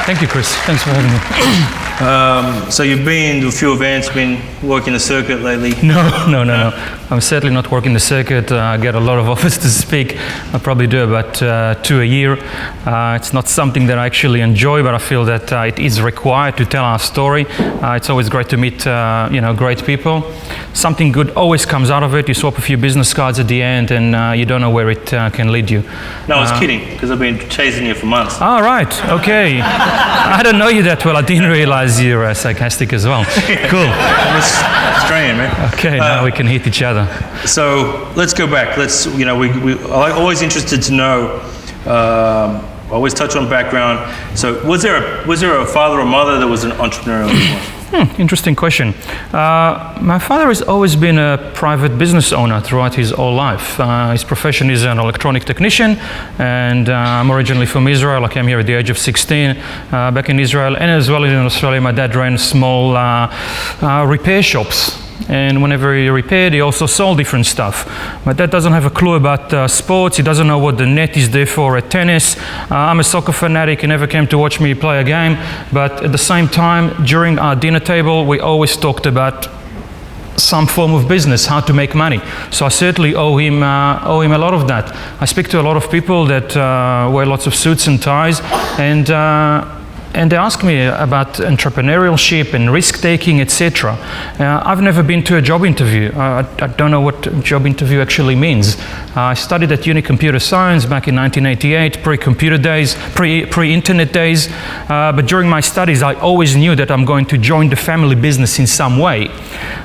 Thank you, Chris. Thanks for having me. So you've been to a few events, been working the circuit lately? No. I'm certainly not working the circuit. I get a lot of offers to speak. I probably do about 2 a year. It's not something that I actually enjoy, but I feel that it is required to tell our story. It's always great to meet great people. Something good always comes out of it. You swap a few business cards at the end, and you don't know where it can lead you. No, I was kidding, because I've been chasing you for months. Oh, right. Okay. I don't know you that well. I didn't realize you were sarcastic as well. Cool. I'm Australian, man. Okay, now we can hit each other. So let's go back. I'm always interested to know. Always touch on background. So was there a father or mother that was an entrepreneur? Interesting question. My father has always been a private business owner throughout his whole life. His profession is an electronic technician, and I'm originally from Israel. I came here at the age of 16 back in Israel, and as well in Australia my dad ran small repair shops. And whenever he repaired, he also sold different stuff. My dad doesn't have a clue about sports. He doesn't know what the net is there for at tennis. I'm a soccer fanatic. He never came to watch me play a game. But at the same time, during our dinner table, we always talked about some form of business, how to make money. So I certainly owe him a lot of that. I speak to a lot of people that wear lots of suits and ties, and they ask me about entrepreneurship and risk-taking, etc. I've never been to a job interview. I don't know what a job interview actually means. I studied at uni computer science back in 1988, pre-computer days, pre-internet days. But during my studies, I always knew that I'm going to join the family business in some way.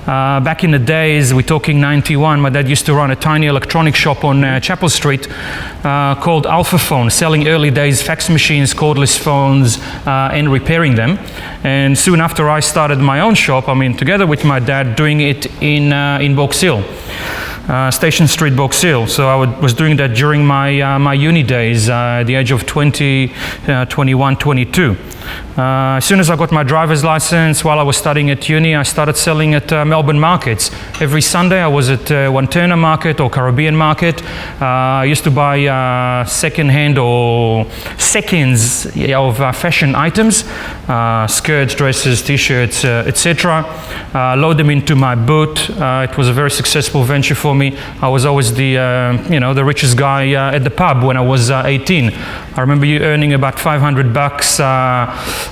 Back in the days, we're talking 91, my dad used to run a tiny electronic shop on Chapel Street called Alpha Phone, selling early days fax machines, cordless phones, and repairing them. And soon after I started my own shop, together with my dad, doing it in Box Hill, Station Street, Box Hill. So I was doing that during my uni days, at the age of 20, 21, 22. As soon as I got my driver's license, while I was studying at uni, I started selling at Melbourne markets. Every Sunday I was at Wanturna Market or Caribbean Market. I used to buy second-hand or seconds of fashion items, skirts, dresses, t-shirts, etc. Load them into my boot. It was a very successful venture for me. I was always the richest guy at the pub when I was 18. I remember you earning about $500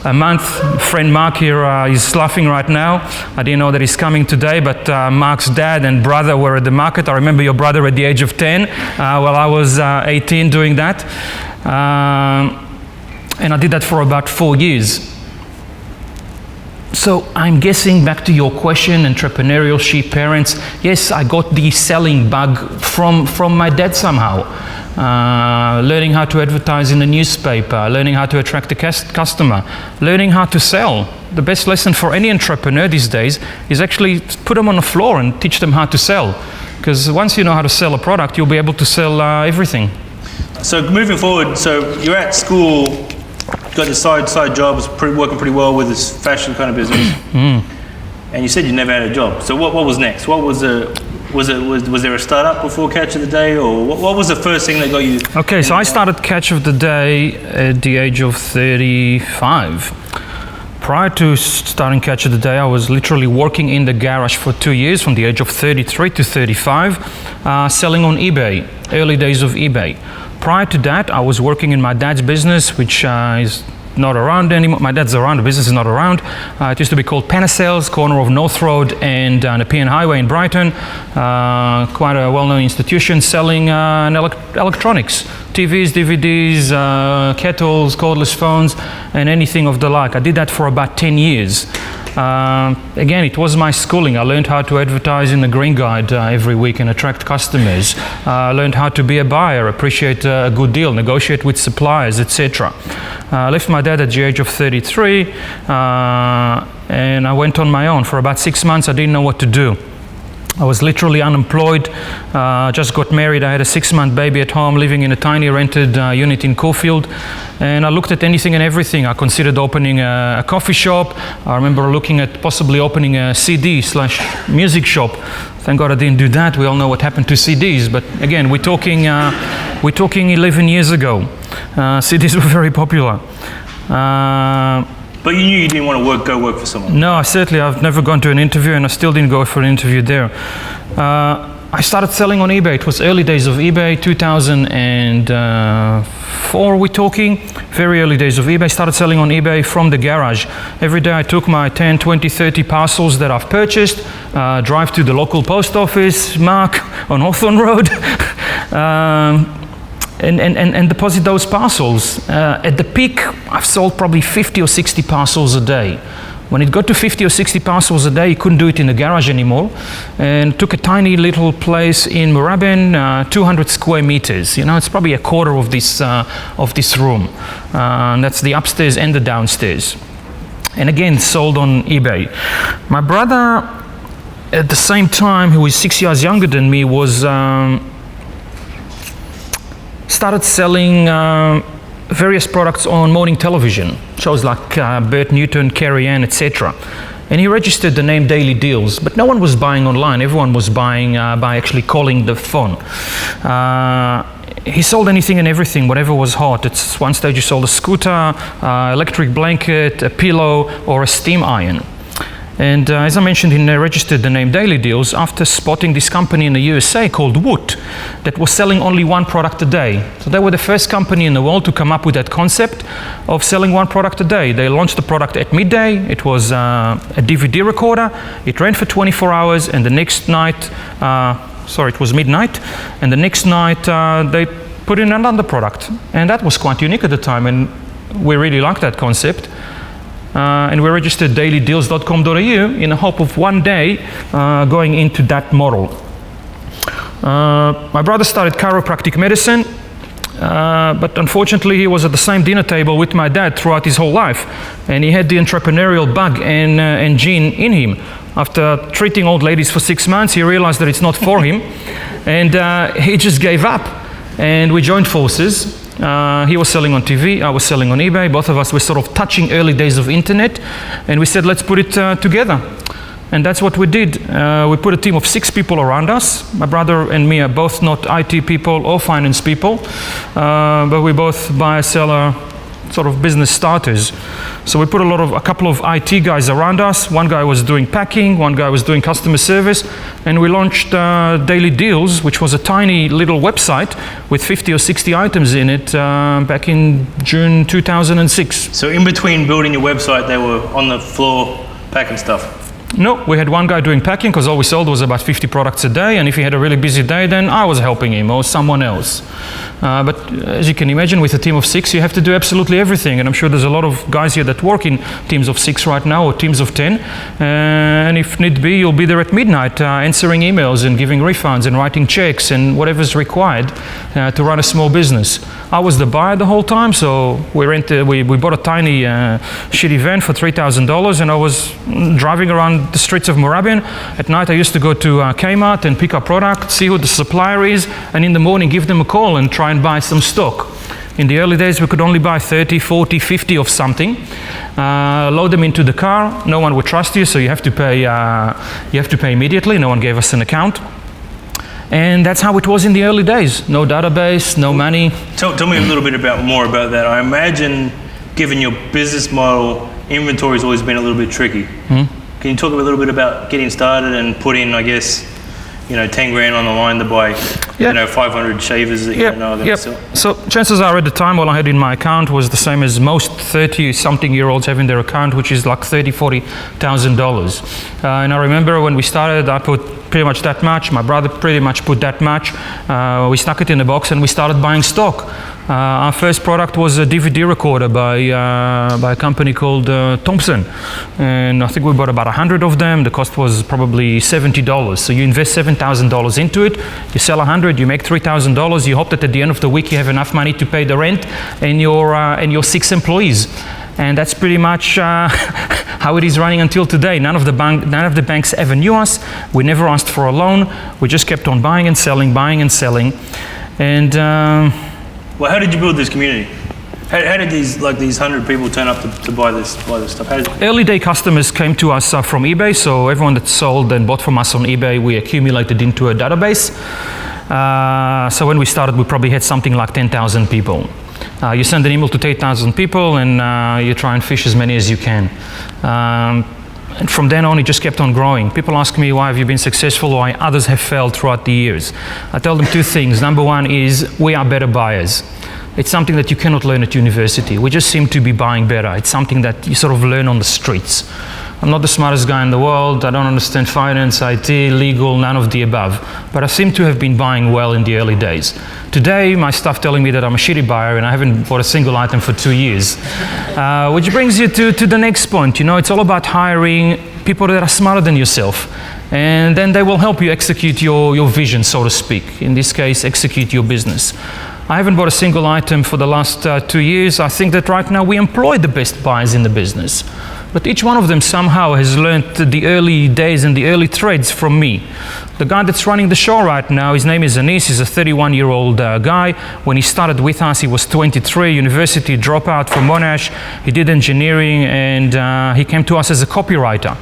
a month. Friend Mark here is laughing right now. I didn't know that he's coming today, but Mark's dad and brother were at the market. I remember your brother at the age of 10 while I was 18 doing that. And I did that for about 4 years. So I'm guessing, back to your question, entrepreneurship, parents, yes, I got the selling bug from my dad somehow. Learning how to advertise in a newspaper, learning how to attract a customer, learning how to sell. The best lesson for any entrepreneur these days is actually put them on the floor and teach them how to sell. Because once you know how to sell a product, you'll be able to sell everything. So moving forward, so you're at school, got your side jobs, working pretty well with this fashion kind of business, and you said you never had a job. So what was next? What was there a startup before Catch of the Day, or what was the first thing that got you? Okay, so I started Catch of the Day at the age of 35. Prior to starting Catch of the Day, I was literally working in the garage for 2 years, from the age of 33 to 35, selling on eBay, early days of eBay. Prior to that, I was working in my dad's business, which is not around anymore. My dad's around, the business is not around. It used to be called Panasales, corner of North Road and the Nepean Highway in Brighton. Quite a well-known institution selling electronics, TVs, DVDs, kettles, cordless phones, and anything of the like. I did that for about 10 years. Again, it was my schooling. I learned how to advertise in the Green Guide every week and attract customers. I learned how to be a buyer, appreciate a good deal, negotiate with suppliers, etc. I left my dad at the age of 33 and I went on my own. For about 6 months, I didn't know what to do. I was literally unemployed, just got married. I had a 6-month baby at home, living in a tiny rented unit in Caulfield. And I looked at anything and everything. I considered opening a coffee shop. I remember looking at possibly opening a CD/music shop. Thank God I didn't do that. We all know what happened to CDs. But again, we're talking 11 years ago. CDs were very popular. But you knew you didn't want to go work for someone. No, certainly I've never gone to an interview, and I still didn't go for an interview there. I started selling on eBay. It was early days of eBay, 2004 we're talking, very early days of eBay. Started selling on eBay from the garage. Every day I took my 10, 20, 30 parcels that I've purchased, drive to the local post office, Mark, on Hawthorne Road, and deposit those parcels. At the peak, I've sold probably 50 or 60 parcels a day. When it got to 50 or 60 parcels a day, you couldn't do it in the garage anymore, and took a tiny little place in Moorabbin, 200 square meters. You know, it's probably a quarter of this room. And that's the upstairs and the downstairs. And again, sold on eBay. My brother, at the same time, who is 6 years younger than me, was started selling various products on morning television, shows like Bert Newton, Carrie Ann, etc. And he registered the name Daily Deals, but no one was buying online. Everyone was buying by actually calling the phone. He sold anything and everything, whatever was hot. At one stage he sold a scooter, electric blanket, a pillow, or a steam iron. And as I mentioned, he registered the name Daily Deals after spotting this company in the USA called Woot that was selling only one product a day. So they were the first company in the world to come up with that concept of selling one product a day. They launched the product at midday. It was a DVD recorder. It ran for 24 hours, and the next night, it was midnight, and the next night they put in another product. And that was quite unique at the time, and we really liked that concept. And we registered dailydeals.com.au in the hope of one day going into that model. My brother started chiropractic medicine, but unfortunately he was at the same dinner table with my dad throughout his whole life, and he had the entrepreneurial bug and gene in him. After treating old ladies for 6 months, he realized that it's not for him, and he just gave up, and we joined forces. He was selling on TV, I was selling on eBay. Both of us were sort of touching early days of internet, and we said, let's put it together. And that's what we did. We put a team of 6 people around us. My brother and me are both not IT people or finance people, but we both buyer, seller, sort of business starters. So we put a couple of IT guys around us. One guy was doing packing, one guy was doing customer service, and we launched Daily Deals, which was a tiny little website with 50 or 60 items in it back in June 2006. So in between building your website, they were on the floor packing stuff? No, we had one guy doing packing because all we sold was about 50 products a day, and if he had a really busy day, then I was helping him or someone else. But as you can imagine, with a team of 6, you have to do absolutely everything, and I'm sure there's a lot of guys here that work in teams of 6 right now or teams of 10, and if need be, you'll be there at midnight answering emails and giving refunds and writing checks and whatever's required to run a small business. I was the buyer the whole time, so we bought a tiny shitty van for $3,000, and I was driving around the streets of Moorabbin. At night I used to go to Kmart and pick up product, see who the supplier is, and in the morning give them a call and try and buy some stock. In the early days we could only buy 30, 40, 50 of something, load them into the car. No one would trust you, so you have to pay immediately. No one gave us an account. And that's how it was in the early days. No database, no money. Tell me a little bit more about that. I imagine, given your business model, inventory has always been a little bit tricky. Can you talk a little bit about getting started and putting, I guess, 10 grand on the line to buy, 500 shavers that you don't know are going to sell? So chances are at the time all I had in my account was the same as most 30-something-year-olds have in their account, which is like $30,000, $40,000. And I remember when we started, I put pretty much that much. My brother pretty much put that much. We stuck it in a box and we started buying stock. Our first product was a DVD recorder by a company called Thompson, and I think we bought about 100 of them. The cost was probably $70. So you invest $7,000 into it, you sell 100, you make $3,000. You hope that at the end of the week you have enough money to pay the rent and your 6 employees. And that's pretty much how it is running until today. None of the banks ever knew us. We never asked for a loan. We just kept on buying and selling, and. Well, how did you build this community? How did these 100 people turn up to buy this stuff? Early day customers came to us from eBay, so everyone that sold and bought from us on eBay, we accumulated into a database. So when we started, we probably had something like 10,000 people. You send an email to 8,000 people and you try and fish as many as you can. And from then on, it just kept on growing. People ask me, why have you been successful, why others have failed throughout the years. I tell them two things. Number one is, we are better buyers. It's something that you cannot learn at university. We just seem to be buying better. It's something that you sort of learn on the streets. I'm not the smartest guy in the world. I don't understand finance, IT, legal, none of the above. But I seem to have been buying well in the early days. Today, my staff telling me that I'm a shitty buyer and I haven't bought a single item for 2 years. Which brings you to the next point. You know, it's all about hiring people that are smarter than yourself. And then they will help you execute your vision, so to speak. In this case, execute your business. I haven't bought a single item for the last 2 years. I think that right now we employ the best buyers in the business. But each one of them somehow has learned the early days and the early trades from me. The guy that's running the show right now, his name is Anis. He's a 31-year-old guy. When he started with us, he was 23, university dropout from Monash. He did engineering and he came to us as a copywriter.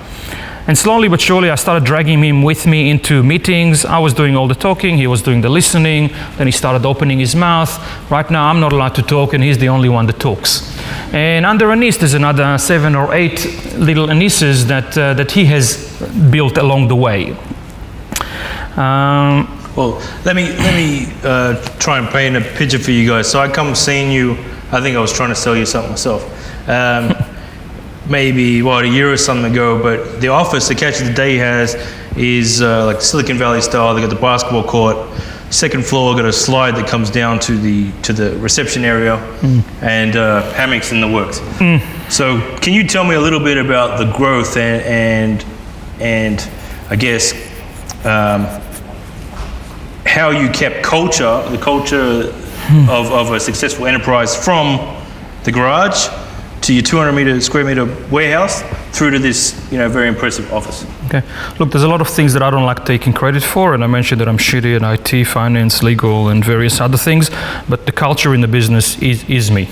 And slowly but surely, I started dragging him with me into meetings. I was doing all the talking, he was doing the listening. Then he started opening his mouth. Right now, I'm not allowed to talk, and he's the only one that talks. And under Anis, there's another 7 or 8 little Anises that he has built along the way. Well, let me try and paint a picture for you guys. So I come seeing you. I think I was trying to sell you something myself. Maybe a year or something ago, but the office that CatchOfTheDay has is like Silicon Valley style. They got the basketball court, second floor, got a slide that comes down to the reception area, and hammocks in the works. So can you tell me a little bit about the growth and I guess how you kept the culture of a successful enterprise from the garage to your 200 square meter warehouse through to this, very impressive office? Okay. Look, there's a lot of things that I don't like taking credit for, and I mentioned that I'm shitty at IT, finance, legal, and various other things, but the culture in the business is me.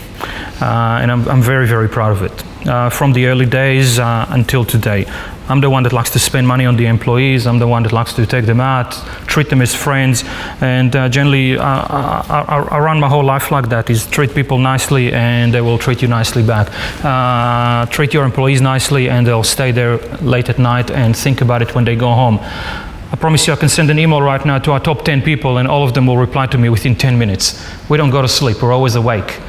And I'm very, very proud of it. From the early days until today. I'm the one that likes to spend money on the employees. I'm the one that likes to take them out, treat them as friends, and generally I run my whole life like that, is treat people nicely and they will treat you nicely back. Treat your employees nicely and they'll stay there late at night and think about it when they go home. I promise you I can send an email right now to our top 10 people and all of them will reply to me within 10 minutes. We don't go to sleep, we're always awake.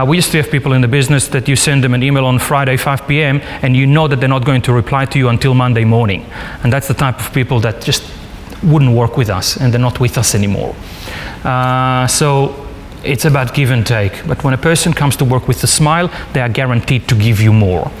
We used to have people in the business that you send them an email on Friday 5 p.m. and you know that they're not going to reply to you until Monday morning. And that's the type of people that just wouldn't work with us and they're not with us anymore. So it's about give and take. But when a person comes to work with a smile, they are guaranteed to give you more.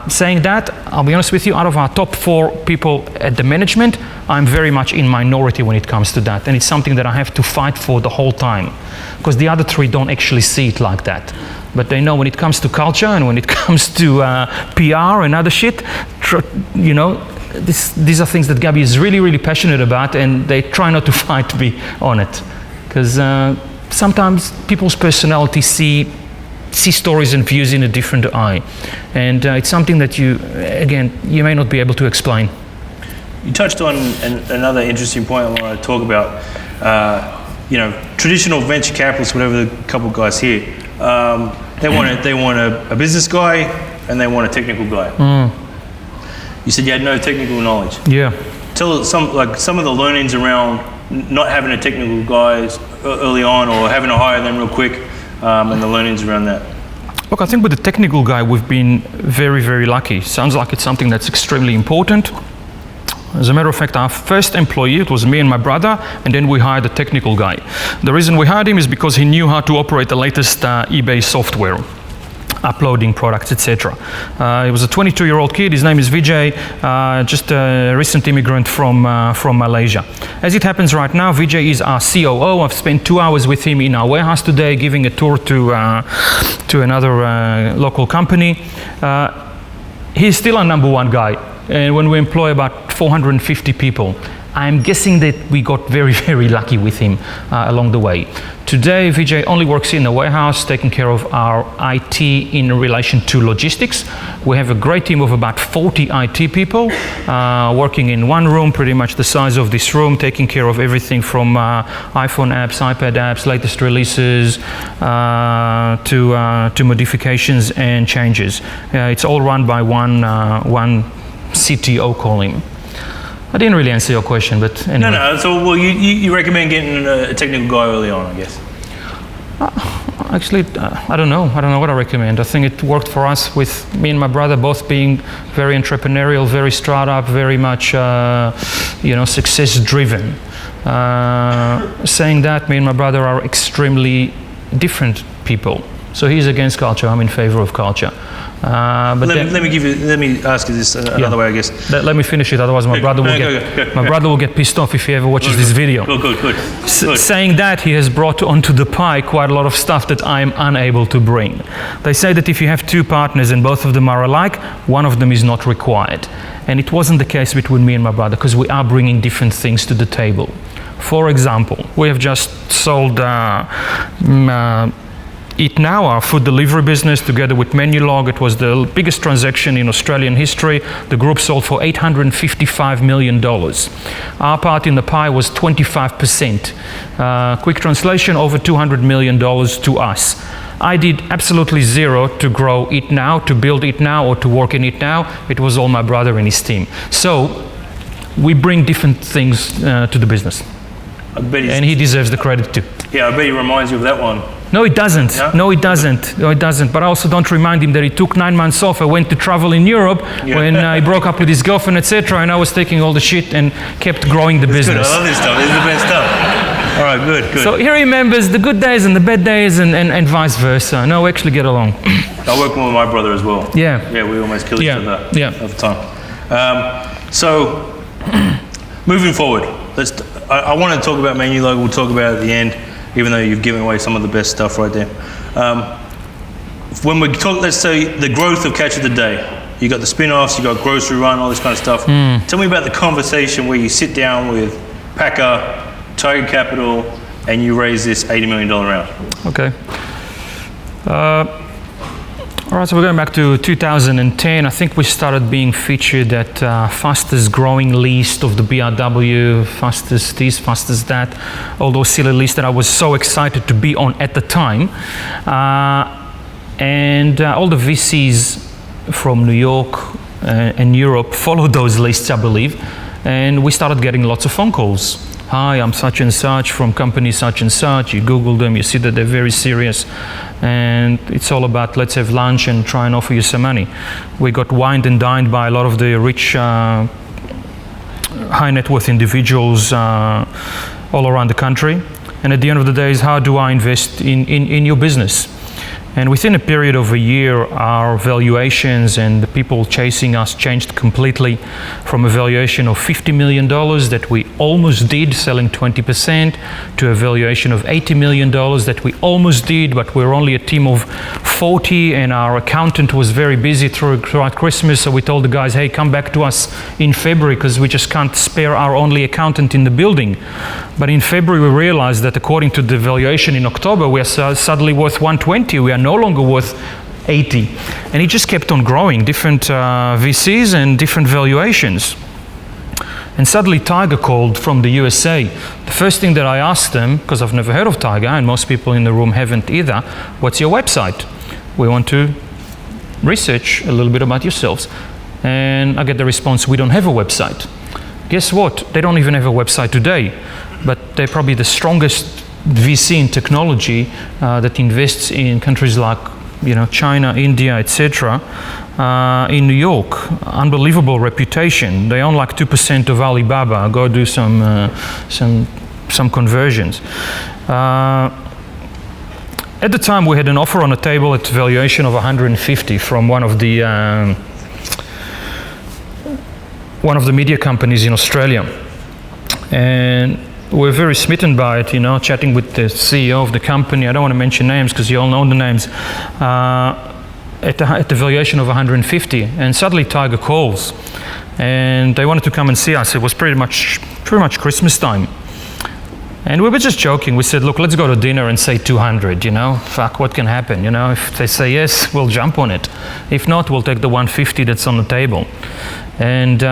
Saying that, I'll be honest with you, out of our top 4 people at the management, I'm very much in minority when it comes to that. And it's something that I have to fight for the whole time. Because the other 3 don't actually see it like that. But they know when it comes to culture and when it comes to PR and other shit, these are things that Gabby is really, really passionate about, and they try not to fight me on it. Because sometimes people's personality see stories and views in a different eye. And it's something that you may not be able to explain. You touched on another interesting point I want to talk about. Traditional venture capitalists, whatever the couple guys here, they want a business guy and they want a technical guy. You said you had no technical knowledge. Yeah. Tell us some of the learnings around not having a technical guy early on or having to hire them real quick, and the learnings around that. Look, I think with the technical guy, we've been very, very lucky. Sounds like it's something that's extremely important. As a matter of fact, our first employee, it was me and my brother, and then we hired a technical guy. The reason we hired him is because he knew how to operate the latest eBay software, uploading products, etc. He was a 22-year-old kid. His name is Vijay, just a recent immigrant from Malaysia. As it happens right now, Vijay is our COO. I've spent 2 hours with him in our warehouse today, giving a tour to another local company. He's still our number 1 guy. And when we employ about 450 people, I'm guessing that we got very, very lucky with him along the way. Today, Vijay only works in the warehouse, taking care of our IT in relation to logistics. We have a great team of about 40 IT people working in one room, pretty much the size of this room, taking care of everything from iPhone apps, iPad apps, latest releases, to modifications and changes. It's all run by one CTO, call him. I didn't really answer your question, but anyway. No. So, well, you recommend getting a technical guy early on, I guess. Actually, I don't know. I don't know what I recommend. I think it worked for us with me and my brother both being very entrepreneurial, very startup, very much, success driven. Saying that, me and my brother are extremely different people. So he's against culture. I'm in favor of culture. But let me ask you this another way, I guess. Let me finish it. Otherwise, my brother will get pissed off if he ever watches this video. Good. Saying that, he has brought onto the pie quite a lot of stuff that I'm unable to bring. They say that if you have two partners and both of them are alike, one of them is not required. And it wasn't the case between me and my brother, because we are bringing different things to the table. For example, we have just sold Eat Now, our food delivery business, together with Menulog. It was the biggest transaction in Australian history. The group sold for $855 million. Our part in the pie was 25%. Quick translation, over $200 million to us. I did absolutely zero to grow Eat Now, to build Eat Now, or to work in Eat Now. It was all my brother and his team. So we bring different things to the business. And he deserves the credit too. Yeah, I bet he reminds you of that one. No, it doesn't. No, it doesn't. But I also don't remind him that he took 9 months off. I went to travel in Europe when he broke up with his girlfriend, etc. And I was taking all the shit and kept growing the business. Good. I love this stuff. This is the best stuff. All right, good. So he remembers the good days and the bad days and vice versa. No, we actually get along. I work with my brother as well. Yeah, we almost kill each other all the time. So moving forward, I want to talk about Menulog. We'll talk about it at the end, even though you've given away some of the best stuff right there. When we talk, let's say, the growth of Catch of the Day, you got the spin-offs, you got Grocery Run, all this kind of stuff. Tell me about the conversation where you sit down with Packer, Tiger Capital, and you raise this $80 million round. Okay. All right, so we're going back to 2010. I think we started being featured at fastest growing list of the BRW, fastest this, fastest that, all those silly lists that I was so excited to be on at the time. And all the VCs from New York and Europe followed those lists, I believe. And we started getting lots of phone calls. Hi, I'm such and such from company such and such. You Google them, you see that they're very serious. And it's all about, let's have lunch and try and offer you some money. We got wined and dined by a lot of the rich, high net worth individuals all around the country. And at the end of the day is, how do I invest in your business? And within a period of a year, our valuations and the people chasing us changed completely, from a valuation of $50 million that we almost did, selling 20%, to a valuation of $80 million that we almost did, but we're only a team of 40, and our accountant was very busy throughout Christmas, so we told the guys, hey, come back to us in February, because we just can't spare our only accountant in the building. But in February, we realized that according to the valuation in October, we are suddenly worth 120. We are no longer worth 80. And it just kept on growing, different VCs and different valuations. And suddenly Tiger called from the USA. The first thing that I asked them, because I've never heard of Tiger, and most people in the room haven't either, what's your website? We want to research a little bit about yourselves. And I get the response, we don't have a website. Guess what? They don't even have a website today, but they're probably the strongest VC in technology that invests in countries like China, India, etc. In New York. Unbelievable reputation. They own like 2% of Alibaba. Go do some conversions. At the time, we had an offer on the table at valuation of 150 from one of the media companies in Australia, and we're very smitten by it, chatting with the CEO of the company. I don't want to mention names because you all know the names. At the valuation of 150, and suddenly Tiger calls and they wanted to come and see us. It was pretty much Christmas time. And we were just joking. We said, look, let's go to dinner and say 200, you know. Fuck, what can happen, you know? If they say yes, we'll jump on it. If not, we'll take the 150 that's on the table. And,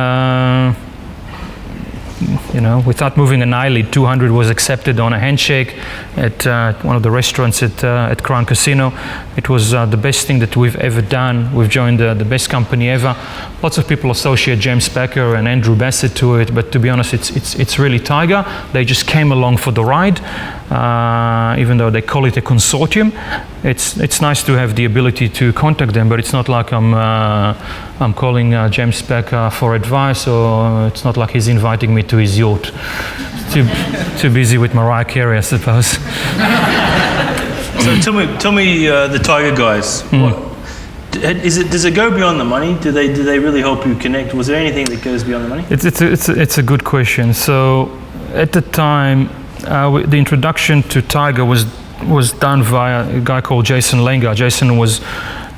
you know, without moving an eyelid, 200 was accepted on a handshake at one of the restaurants at Crown Casino. It was the best thing that we've ever done. We've joined the best company ever. Lots of people associate James Packer and Andrew Bassett to it, but to be honest, it's really Tiger. They just came along for the ride, even though they call it a consortium. It's nice to have the ability to contact them, but it's not like I'm calling James Packer for advice, or it's not like he's inviting me to his yacht. Too busy with Mariah Carey, I suppose. So tell me the Tiger guys. Does it go beyond the money? Do they really help you connect? Was there anything that goes beyond the money? It's a good question. So at the time, the introduction to Tiger was done via a guy called Jason Langer. Jason was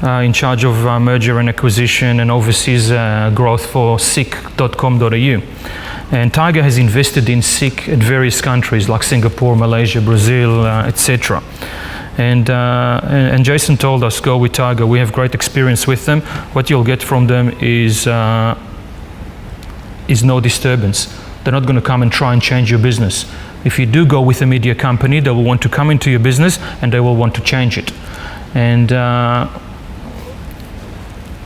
in charge of merger and acquisition and overseas growth for SICK.com.au. And Tiger has invested in SICK at various countries like Singapore, Malaysia, Brazil, etc. And Jason told us, go with Tiger. We have great experience with them. What you'll get from them is no disturbance. They're not going to come and try and change your business. If you do go with a media company, they will want to come into your business and they will want to change it. And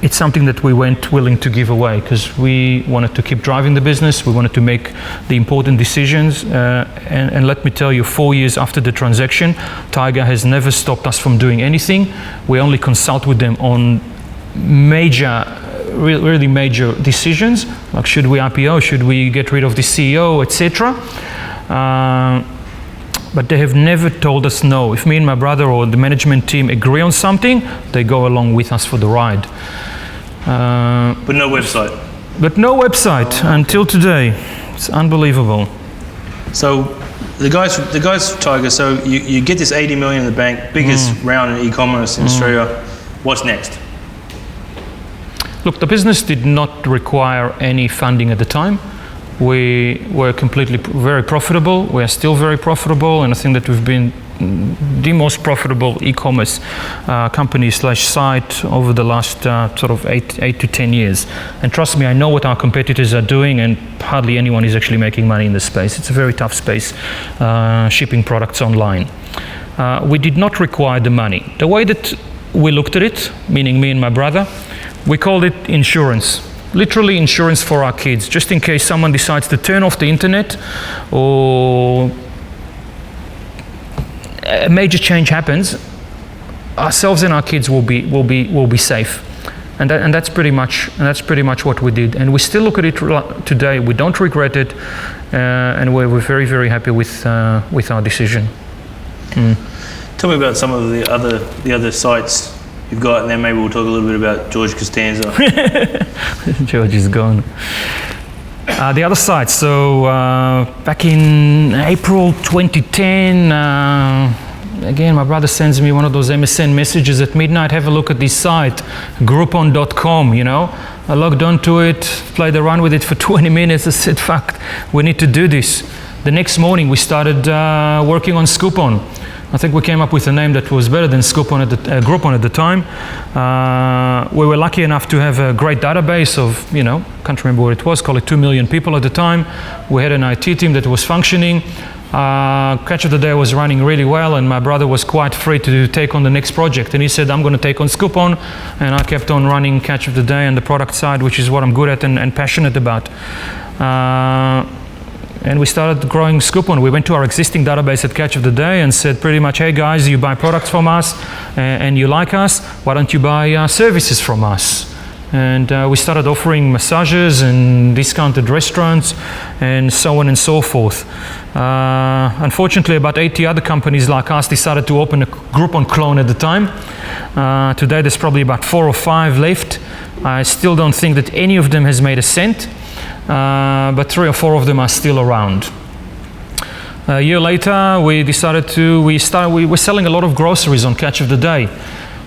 it's something that we weren't willing to give away because we wanted to keep driving the business. We wanted to make the important decisions. And let me tell you, 4 years after the transaction, Tiger has never stopped us from doing anything. We only consult with them on really major decisions, like should we IPO, should we get rid of the CEO, etc. But they have never told us no. If me and my brother or the management team agree on something, they go along with us for the ride. But no website. But no website until today. It's unbelievable. So the guys from Tiger. So you get this 80 million in the bank, biggest round in e-commerce in Australia. What's next? Look, the business did not require any funding at the time. We were very profitable. We are still very profitable, and I think that we've been the most profitable e-commerce company / site over the last sort of 8 to 10 years. And trust me, I know what our competitors are doing, and hardly anyone is actually making money in this space. It's a very tough space, shipping products online. We did not require the money. The way that we looked at it, meaning me and my brother, we called it insurance. Literally insurance for our kids, just in case someone decides to turn off the internet or a major change happens, ourselves and our kids will be safe. And that's pretty much what we did. And we still look at it today. We don't regret it, and we're very, very happy with our decision. Tell me about some of the other sites you've got, and then maybe we'll talk a little bit about George Costanza. George is gone. The other site, so back in April 2010, again, my brother sends me one of those MSN messages at midnight, have a look at this site, Groupon.com, you know. I logged onto it, played around with it for 20 minutes, I said, fuck, we need to do this. The next morning we started working on Scoopon. I think we came up with a name that was better than Groupon at the time. We were lucky enough to have a great database of, can't remember what it was, call it 2 million people at the time. We had an IT team that was functioning. Catch of the Day was running really well, and my brother was quite free to take on the next project. And he said, I'm going to take on Scoopon. And I kept on running Catch of the Day and the product side, which is what I'm good at and passionate about. And we started growing Scoopon. We went to our existing database at Catch of the Day and said pretty much, hey guys, you buy products from us and you like us, why don't you buy services from us? And we started offering massages and discounted restaurants and so on and so forth. Unfortunately, about 80 other companies like us decided to open a Groupon clone at the time. Today there's probably about 4 or 5 left. I still don't think that any of them has made a cent. But 3 or 4 of them are still around. A year later, we decided we were selling a lot of groceries on Catch of the Day.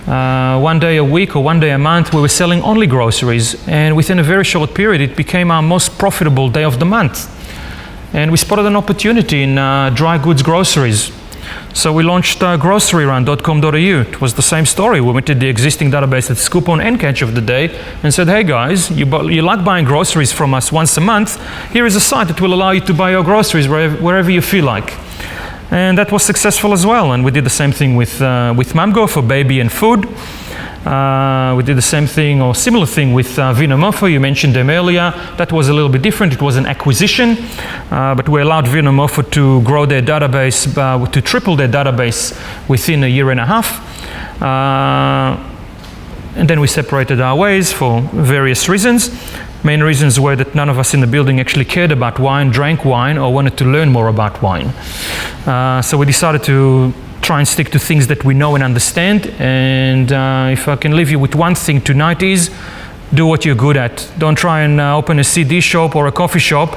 One day a week or one day a month, we were selling only groceries, and within a very short period, it became our most profitable day of the month. And we spotted an opportunity in dry goods groceries. So we launched groceryrun.com.au. It was the same story. We went to the existing database at Coupon and CatchOfTheDay and said, hey guys, you like buying groceries from us once a month. Here is a site that will allow you to buy your groceries wherever you feel like. And that was successful as well. And we did the same thing with Mamgo for baby and food. We did the same thing or similar thing with Vinomorpho. You mentioned them earlier. That was a little bit different. It was an acquisition, but we allowed Vinomorpho to grow their database, to triple their database within a year and a half. And then we separated our ways for various reasons. Main reasons were that none of us in the building actually cared about wine, drank wine, or wanted to learn more about wine. So we decided to try and stick to things that we know and understand. And if I can leave you with one thing tonight is, do what you're good at. Don't try and open a CD shop or a coffee shop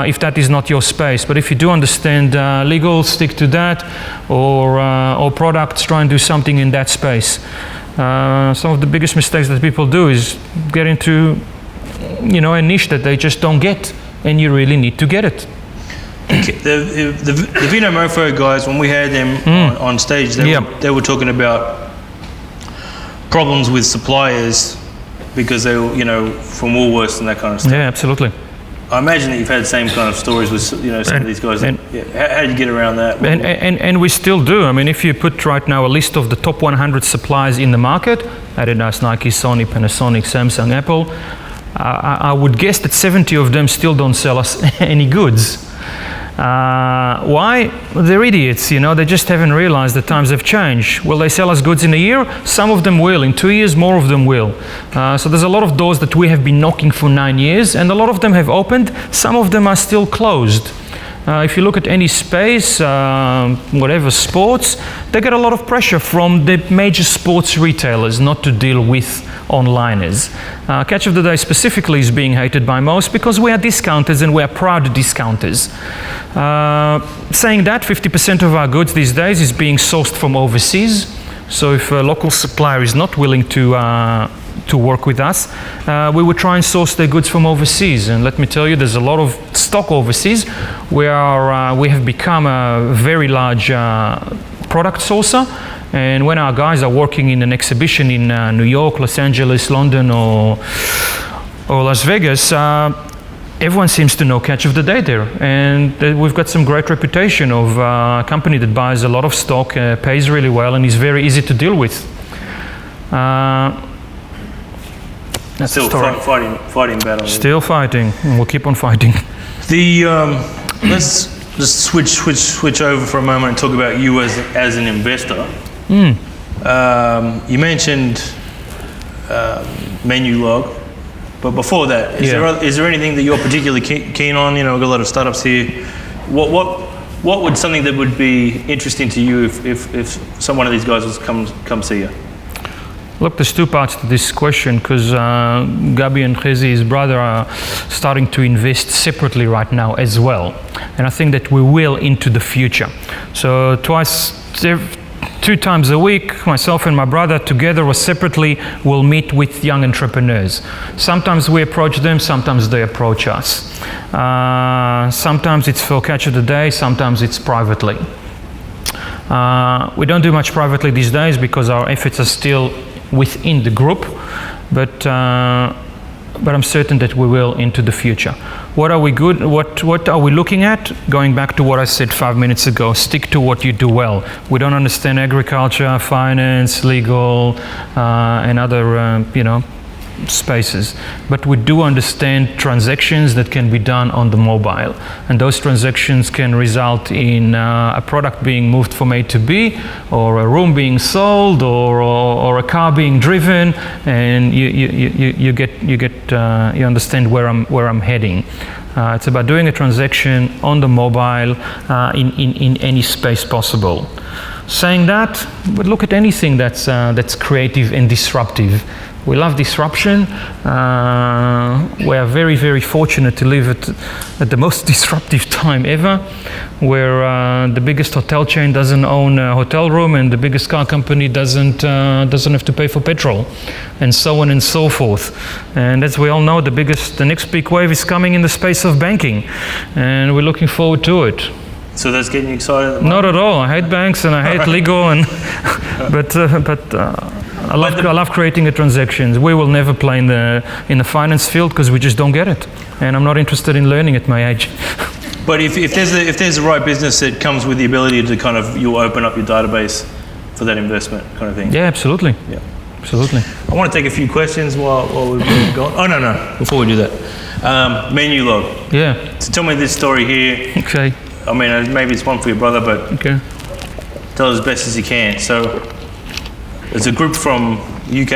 if that is not your space. But if you do understand legal, stick to that, or products, try and do something in that space. Some of the biggest mistakes that people do is get into a niche that they just don't get, and you really need to get it. The Vinomorpho guys, when we had them on stage, they were talking about problems with suppliers because they were, from Woolworths and that kind of stuff. Yeah, absolutely. I imagine that you've had the same kind of stories with some of these guys. How did you get around that? And we still do. I mean, if you put right now a list of the top 100 suppliers in the market, Adidas, Nike, Sony, Panasonic, Samsung, Apple, I would guess that 70 of them still don't sell us any goods. Why? They're idiots, they just haven't realized that times have changed. Will they sell us goods in a year? Some of them will. In 2 years, more of them will. So there's a lot of doors that we have been knocking for 9 years, and a lot of them have opened. Some of them are still closed. If you look at any space, whatever sports, they get a lot of pressure from the major sports retailers not to deal with onliners. Catch of the Day specifically is being hated by most because we are discounters and we are proud discounters. Saying that, 50% of our goods these days is being sourced from overseas. So if a local supplier is not willing to work with us, we would try and source their goods from overseas. And let me tell you, there's a lot of stock overseas. We have become a very large product sourcer. And when our guys are working in an exhibition in New York, Los Angeles, London, or Las Vegas, everyone seems to know Catch of the Day there. And we've got some great reputation of a company that buys a lot of stock, pays really well, and is very easy to deal with. That's still fighting battles. Still fighting, and we'll keep on fighting. Let's just switch over for a moment and talk about you as an investor. You mentioned menu log, but before that, is there anything that you're particularly keen on? We've got a lot of startups here. What would something that would be interesting to you if some one of these guys was come see you? Look, there's two parts to this question because Gabby and Chezi, his brother, are starting to invest separately right now as well. And I think that we will into the future. So 2 times a week, myself and my brother together or separately will meet with young entrepreneurs. Sometimes we approach them, sometimes they approach us. Sometimes it's for Catch of the Day, sometimes it's privately. We don't do much privately these days because our efforts are still within the group, but I'm certain that we will into the future. What are we good? What are we looking at? Going back to what I said 5 minutes ago, stick to what you do well. We don't understand agriculture, finance, legal, and other spaces, but we do understand transactions that can be done on the mobile, and those transactions can result in a product being moved from A to B, or a room being sold, or a car being driven, and you understand where I'm heading. It's about doing a transaction on the mobile in any space possible. Saying that, but look at anything that's creative and disruptive. We love disruption. We are very, very fortunate to live at the most disruptive time ever, where the biggest hotel chain doesn't own a hotel room, and the biggest car company doesn't have to pay for petrol, and so on and so forth. And as we all know, the next big wave is coming in the space of banking, and we're looking forward to it. So that's getting you excited? Not at all. I hate banks and I hate legal, and but I love creating the transactions. We will never play in the finance field because we just don't get it, and I'm not interested in learning at my age. But if there's the right business that comes with the ability to kind of, you'll open up your database for that investment kind of thing. Yeah, absolutely. Yeah, absolutely. I want to take a few questions while we've gone. Oh no! Before we do that, menu log. Yeah. So tell me this story here. Okay. I mean, maybe it's one for your brother, but okay. Tell us as best as you can. So, there's a group from UK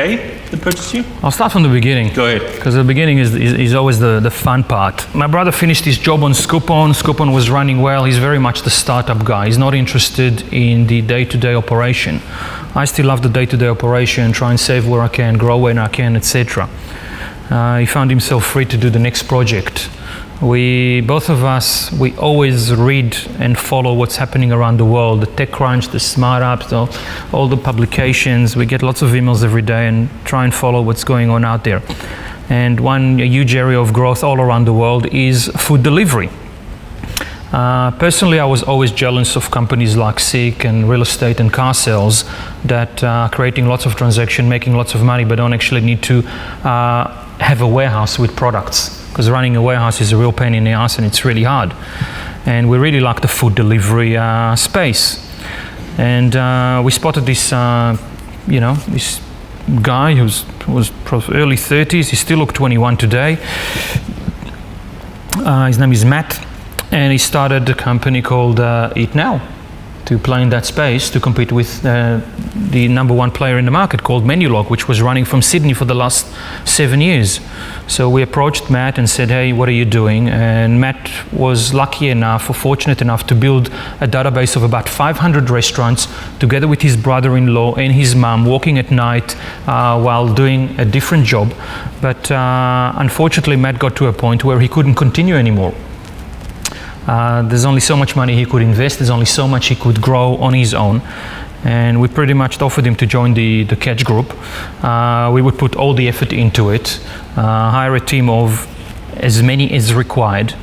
that purchased you? I'll start from the beginning. Go ahead. Because the beginning is always the fun part. My brother finished his job on Scoopon. Scoopon was running well. He's very much the startup guy. He's not interested in the day-to-day operation. I still love the day-to-day operation, try and save where I can, grow when I can, etc. He found himself free to do the next project. Both of us, we always read and follow what's happening around the world, the TechCrunch, the Smart Apps, all the publications. We get lots of emails every day and try and follow what's going on out there. And one huge area of growth all around the world is food delivery. Personally, I was always jealous of companies like Seek and real estate and car sales that are creating lots of transactions, making lots of money, but don't actually need to have a warehouse with products. Because running a warehouse is a real pain in the ass and it's really hard. And we really like the food delivery space. And we spotted this, this guy who was early 30s. He still looked 21 today. His name is Matt. And he started a company called Eat Now to play in that space, to compete with the number one player in the market called Menulog, which was running from Sydney for the last 7 years. So we approached Matt and said, hey, what are you doing? And Matt was lucky enough or fortunate enough to build a database of about 500 restaurants together with his brother-in-law and his mom, walking at night while doing a different job. But unfortunately, Matt got to a point where he couldn't continue anymore. There's only so much money he could invest, there's only so much he could grow on his own. And we pretty much offered him to join the Catch group. We would put all the effort into it, hire a team of as many as required.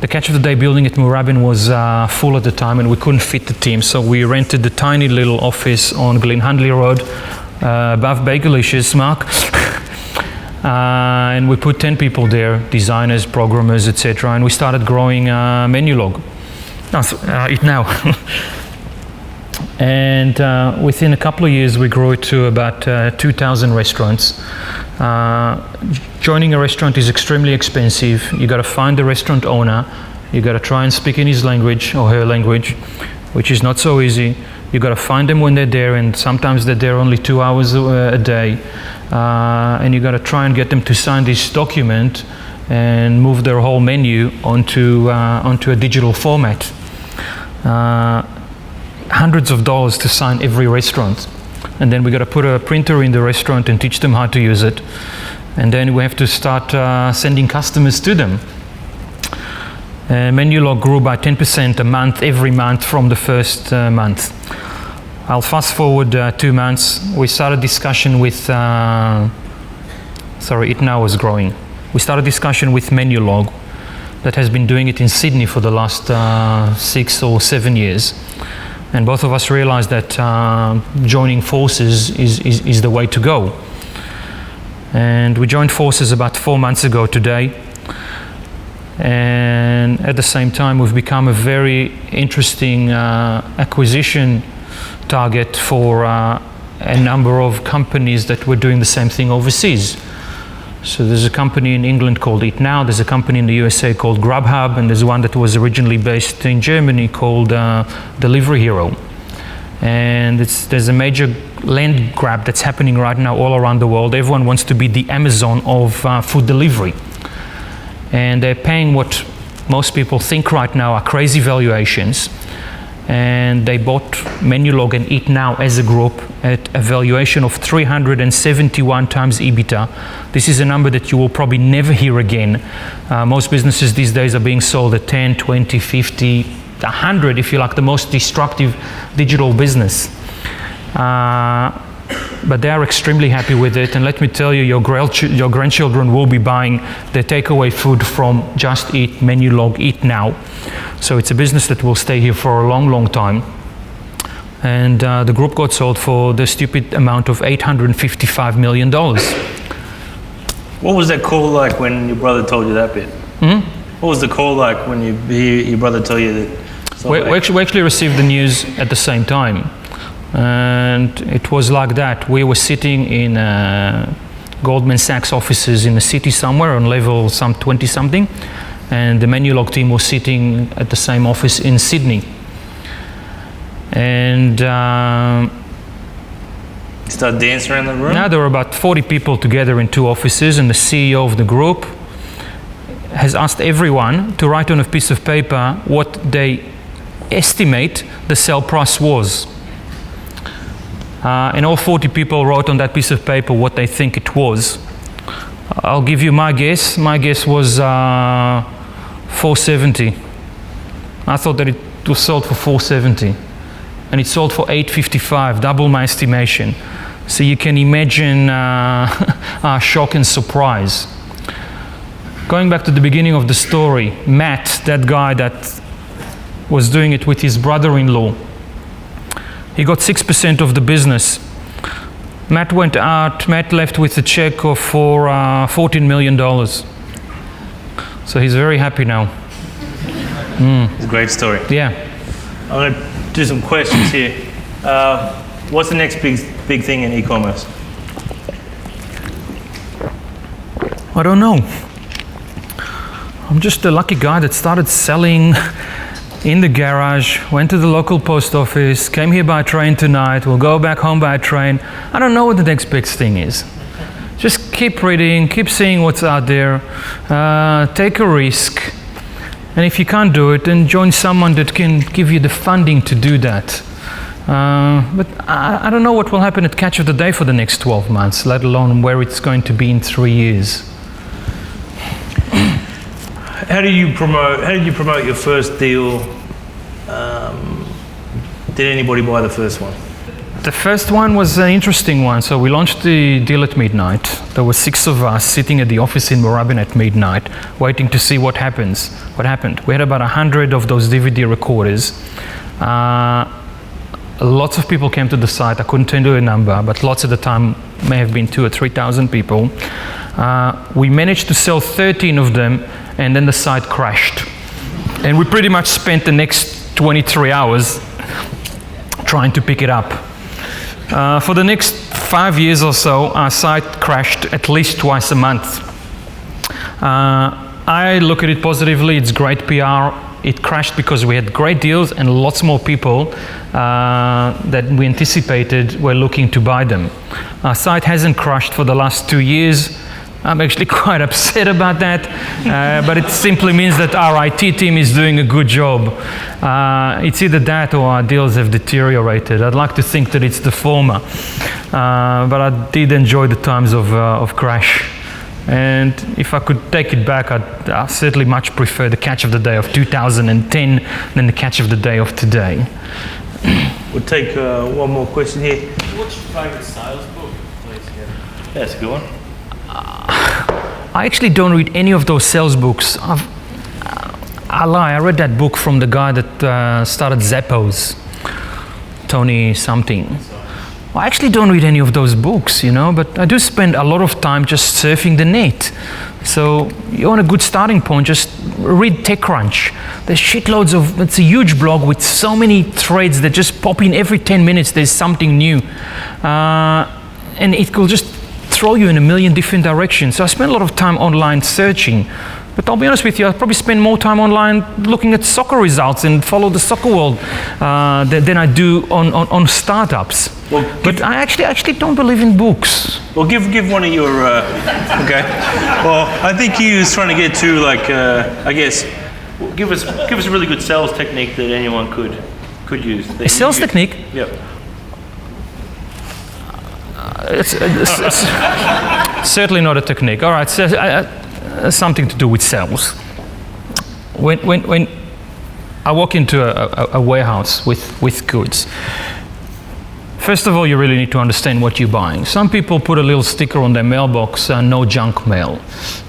The Catch of the Day building at Moorabbin was full at the time and we couldn't fit the team, so we rented the tiny little office on Glen Hundley Road, above Bagelicious, Mark. And we put 10 people there, designers, programmers, etc. And we started growing Menulog. Eat Now. And within a couple of years, we grew it to about 2,000 restaurants. Joining a restaurant is extremely expensive. You got to find the restaurant owner. You got to try and speak in his language or her language, which is not so easy. You got to find them when they're there, and sometimes they're there only 2 hours a day. And you got to try and get them to sign this document and move their whole menu onto a digital format. Hundreds of dollars to sign every restaurant, and then we got to put a printer in the restaurant and teach them how to use it, and then we have to start sending customers to them. Menulog grew by 10% a month every month from the first month. I'll fast forward 2 months. We started discussion with, Eat Now was growing. We started discussion with Menulog that has been doing it in Sydney for the last 6 or 7 years. And both of us realized that joining forces is the way to go. And we joined forces about 4 months ago today. And at the same time, we've become a very interesting acquisition target for a number of companies that were doing the same thing overseas. So there's a company in England called Eat Now, there's a company in the USA called Grubhub, and there's one that was originally based in Germany called Delivery Hero. And there's a major land grab that's happening right now all around the world. Everyone wants to be the Amazon of food delivery. And they're paying what most people think right now are crazy valuations. and they bought Menulog and Eat Now as a group at a valuation of 371 times EBITDA. This is a number that you will probably never hear again. Most businesses these days are being sold at 10, 20, 50, 100 if you like the most disruptive digital business. But they are extremely happy with it, and let me tell you, your grandchildren will be buying their takeaway food from Just Eat, Menulog, Eat Now. So it's a business that will stay here for a long, long time. And the group got sold for the stupid amount of $855 million. What was that call like when your brother told you that bit? What was the call like when your brother told you that? We actually received the news at the same time. And it was like that. We were sitting in Goldman Sachs offices in the city somewhere on level some 20 something, and the Menulog team was sitting at the same office in Sydney. And you started dancing around the room? Now there were about 40 people together in 2 offices, and the CEO of the group has asked everyone to write on a piece of paper what they estimate the sell price was. And all 40 people wrote on that piece of paper what they think it was. I'll give you my guess. My guess was 470. I thought that it was sold for 470. And it sold for 855, double my estimation. So you can imagine our shock and surprise. Going back to the beginning of the story, Matt, that guy that was doing it with his brother-in-law, he got 6% of the business. Matt went out, Matt left with a check for $14 million. So he's very happy now. It's a great story. Yeah. I'm going to do some questions here. What's the next big thing in e-commerce? I don't know. I'm just a lucky guy that started selling in the garage, went to the local post office, came here by train tonight, will go back home by train. I don't know what the next big thing is. Just keep reading, keep seeing what's out there, take a risk. And if you can't do it, then join someone that can give you the funding to do that. But I don't know what will happen at Catch of the Day for the next 12 months, let alone where it's going to be in 3 years. How did you promote your first deal? Did anybody buy the first one? The first one was an interesting one. So we launched the deal at midnight. There were 6 of us sitting at the office in Moorabbin at midnight, waiting to see what happened. We had about 100 of those DVD recorders. Lots of people came to the site. I couldn't tell you a number, but lots at the time, may have been 2,000 or 3,000 people. We managed to sell 13 of them, and then the site crashed. And we pretty much spent the next 23 hours trying to pick it up. For the next 5 years or so, our site crashed at least twice a month. I look at it positively. It's great PR. It crashed because we had great deals and lots more people that we anticipated were looking to buy them. Our site hasn't crashed for the last 2 years. I'm actually quite upset about that, but it simply means that our IT team is doing a good job. It's either that or our deals have deteriorated. I'd like to think that it's the former, but I did enjoy the times of crash. And if I could take it back, I'd certainly much prefer the Catch of the Day of 2010 than the Catch of the Day of today. We'll take one more question here. What's your favourite sales book, please? That's a good one. I actually don't read any of those sales books. I lie, I read that book from the guy that started Zappos, Tony something. I actually don't read any of those books, but I do spend a lot of time just surfing the net. So you want a good starting point, just read TechCrunch. There's shitloads it's a huge blog with so many threads that just pop in every 10 minutes, there's something new. And it will just throw you in a million different directions. So I spend a lot of time online searching. But I'll be honest with you, I'll probably spend more time online looking at soccer results and follow the soccer world than I do on startups. But I actually don't believe in books. Well, give one of your, okay. Well, I think he was trying to get to I guess, give us a really good sales technique that anyone could could use? A sales technique? Yep. It's certainly not a technique. All right, so, something to do with sales. When I walk into a warehouse with goods, first of all, you really need to understand what you're buying. Some people put a little sticker on their mailbox, no junk mail.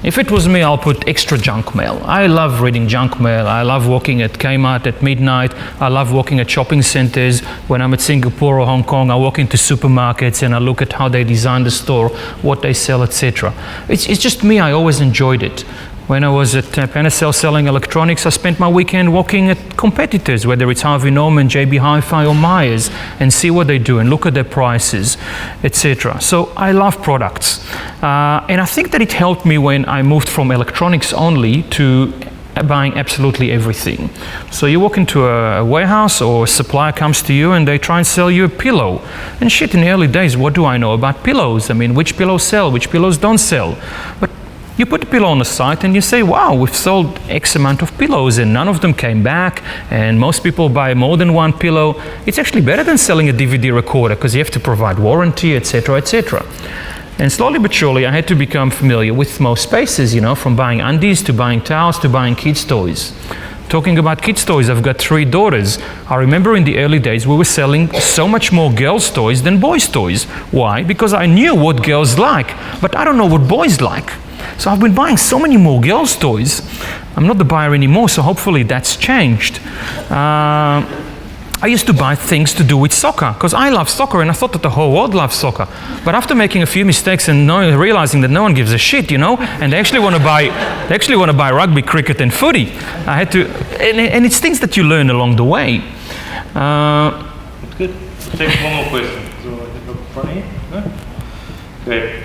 If it was me, I'll put extra junk mail. I love reading junk mail. I love walking at Kmart at midnight. I love walking at shopping centers. When I'm at Singapore or Hong Kong, I walk into supermarkets and I look at how they design the store, what they sell, etc. It's just me. I always enjoyed it. When I was at Panacel selling electronics, I spent my weekend walking at competitors, whether it's Harvey Norman, JB Hi-Fi or Myers, and see what they do and look at their prices, etc. So I love products. And I think that it helped me when I moved from electronics only to buying absolutely everything. So you walk into a warehouse or a supplier comes to you and they try and sell you a pillow. And shit, in the early days, what do I know about pillows? I mean, which pillows sell, which pillows don't sell? But you put a pillow on the site and you say, wow, we've sold X amount of pillows and none of them came back and most people buy more than one pillow. It's actually better than selling a DVD recorder because you have to provide warranty, etc., etc. And slowly but surely I had to become familiar with most spaces, you know, from buying undies to buying towels to buying kids' toys. Talking about kids' toys, I've got 3 daughters. I remember in the early days we were selling so much more girls' toys than boys' toys. Why? Because I knew what girls like, but I don't know what boys like. So I've been buying so many more girls' toys. I'm not the buyer anymore, so hopefully that's changed. I used to buy things to do with soccer because I love soccer and I thought that the whole world loves soccer. But after making a few mistakes and realizing that no one gives a shit, you know, and they actually want to buy rugby, cricket, and footy, I had to, and it's things that you learn along the way. Good. Take one more question. So, front here? No? Great.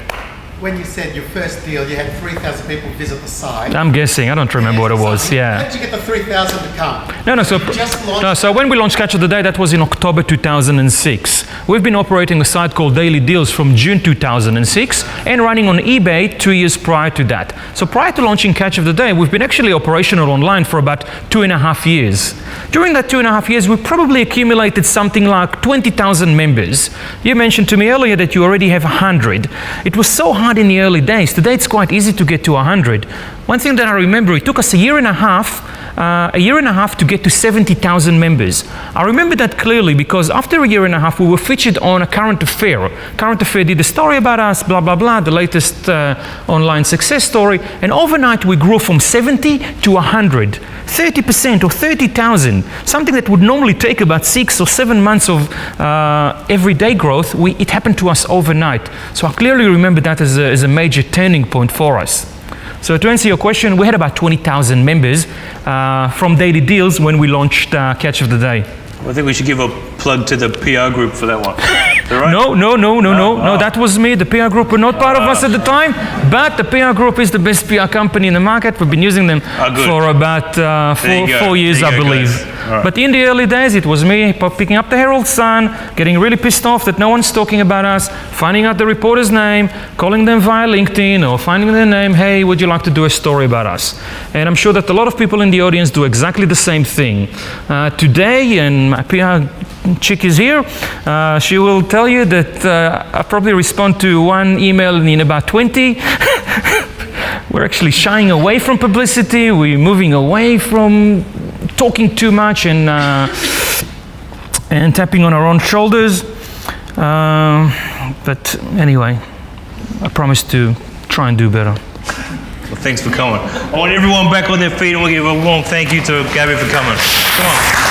When you said your first deal, you had 3,000 people visit the site. I'm guessing. I don't remember what it was. Yeah. How did you get the 3,000 to come? So when we launched Catch of the Day, that was in October 2006. We've been operating a site called Daily Deals from June 2006 and running on eBay 2 years prior to that. So prior to launching Catch of the Day, we've been actually operational online for about 2.5 years. During that 2.5 years, we probably accumulated something like 20,000 members. You mentioned to me earlier that you already have 100. It was so hard in the early days. Today it's quite easy to get to 100. One thing that I remember, it took us a year and a half to get to 70,000 members. I remember that clearly because after a year and a half we were featured on a current affair. Current Affair did a story about us, blah blah blah, the latest online success story, and overnight we grew from 70 to 100. 30% or 30,000, something that would normally take about 6 or 7 months of everyday growth, it happened to us overnight. So I clearly remember that as a major turning point for us. So to answer your question, we had about 20,000 members from Daily Deals when we launched Catch of the Day. I think we should give a plug to the PR group for that one. Is that right? No, that was me. The PR group were not part of us at the time, but the PR group is the best PR company in the market. We've been using them for about 4 years, I believe. Right. But in the early days, it was me picking up the Herald Sun, getting really pissed off that no one's talking about us, finding out the reporter's name, calling them via LinkedIn or finding their name, hey, would you like to do a story about us? And I'm sure that a lot of people in the audience do exactly the same thing. Today, and my PR chick is here, she will tell you that I probably respond to one email in about 20. We're actually shying away from publicity. We're moving away from talking too much and tapping on our own shoulders. But anyway, I promise to try and do better. Well, thanks for coming. I want everyone back on their feet and we'll give a warm thank you to Gabby for coming. Come on.